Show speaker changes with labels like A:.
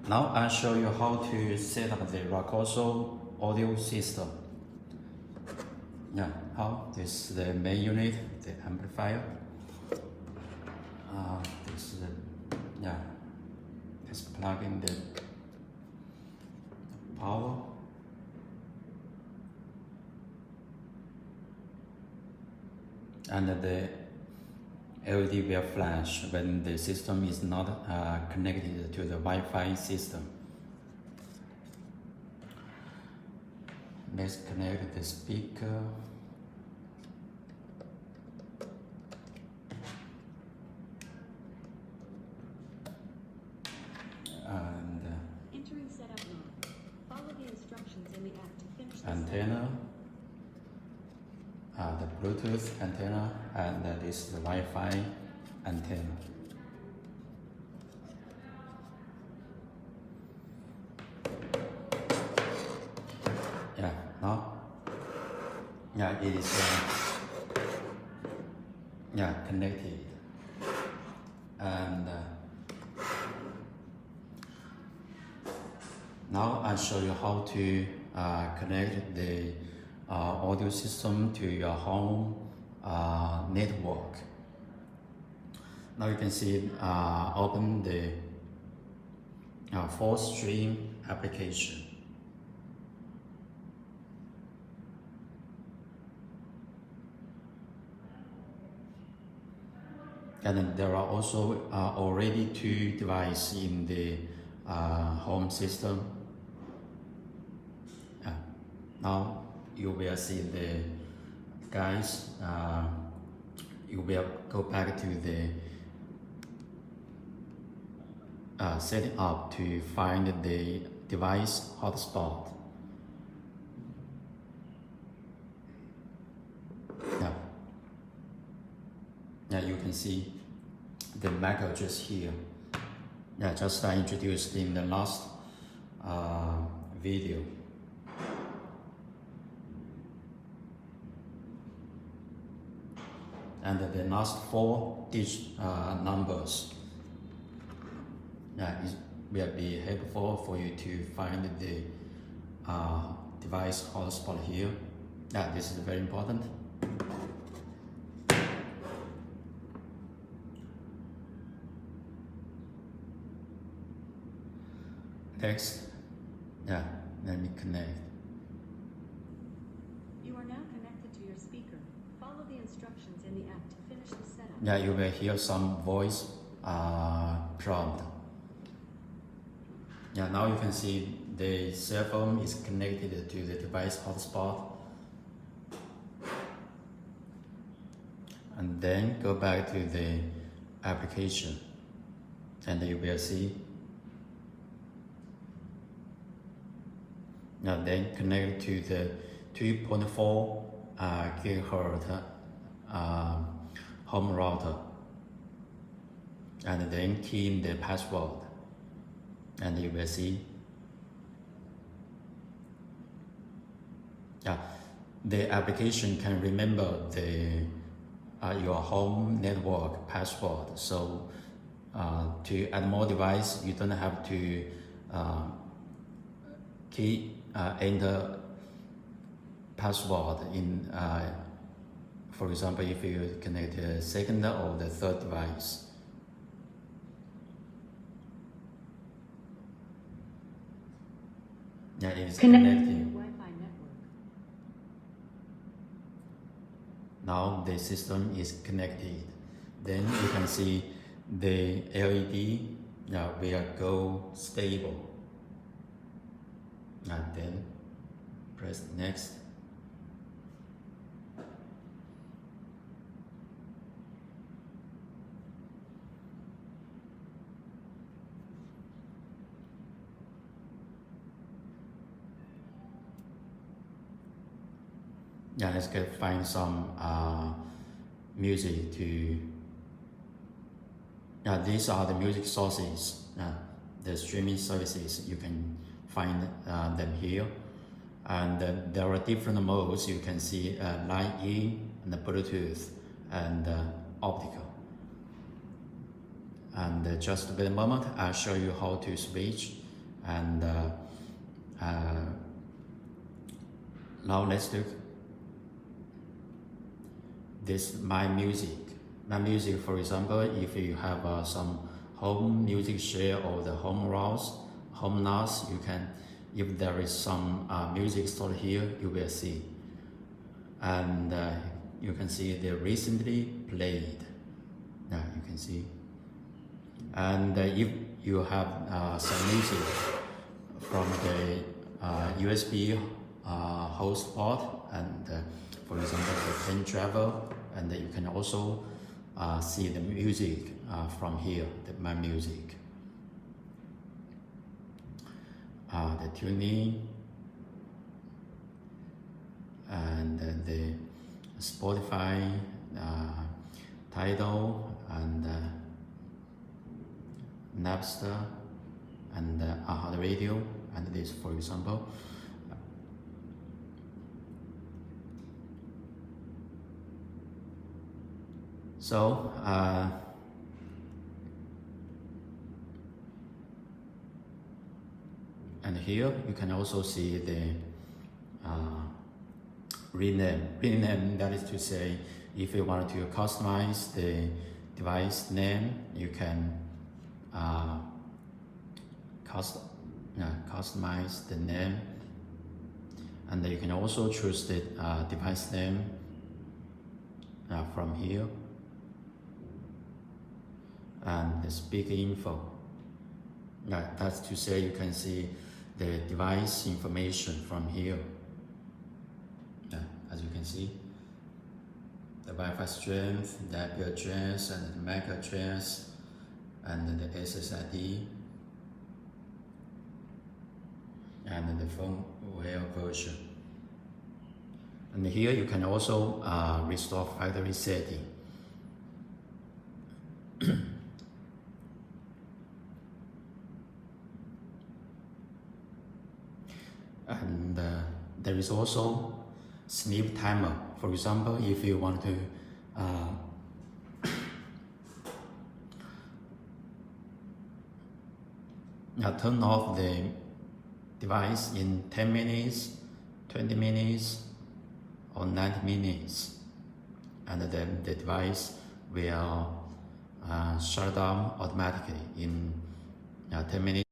A: Now I'll show you how to set up the Rakoso audio system. This is the main unit, the amplifier. This is just plug in the power. And the LED will flash when the system is not connected to the Wi-Fi system. Let's connect the speaker. And
B: entering setup mode. Follow the instructions in the app to finish the
A: antenna. The Bluetooth antenna, and this is the Wi-Fi antenna. It is connected, and now I'll show you how to connect the audio system to your home network. Now you can see open the 4-stream application. And then there are also already 2 devices in the home system. Now you will see the guys, you will go back to the setting up to find the device hotspot. You can see the MAC address here. Just introduced in the last video. And the last 4-digit numbers will be helpful for you to find the device hotspot here. This is very important. Next, let me connect.
B: You are now connected to your speaker. Follow the instructions in the app to finish the setup.
A: You will hear some voice prompt. Now you can see the cell phone is connected to the device hotspot. And then go back to the application, and you will see. Then connect to the 2.4 gigahertz home router, and then key in the password, and you will see. The application can remember the your home network password. So to add more device, you don't have to enter password in, for example, if you connect the second or the third device. It's connecting.
B: Wi-Fi network.
A: Now the system is connected. Then you can see the LED will go stable. And then press next. Let's find some music to. These are the music sources, the streaming services. You can find them here, and there are different modes. You can see line in and the Bluetooth and optical. And just wait a moment, I'll show you how to switch And now let's look this My Music. My Music, for example, if you have some home music share or the home NAS, you can, if there is some music stored here, you will see. And you can see the recently played. Yeah, you can see. And if you have some music from the USB host port, and for example the pen travel, and you can also see the music from here, My Music, the TuneIn, and the Spotify, Tidal, and Napster, and iHeartRadio, and this, for example. So and here you can also see the rename. That is to say, if you want to customize the device name, you can customize the name, and you can also choose the device name from here, and the speaker info. That's to say, you can see the device information from here. As you can see, the Wi-Fi strength, the IP address, and the MAC address, and the SSID, and the firmware version. And here you can also restore factory setting. And there is also sleep timer. For example, if you want to turn off the device in 10 minutes, 20 minutes, or 90 minutes, and then the device will shut down automatically in 10 minutes.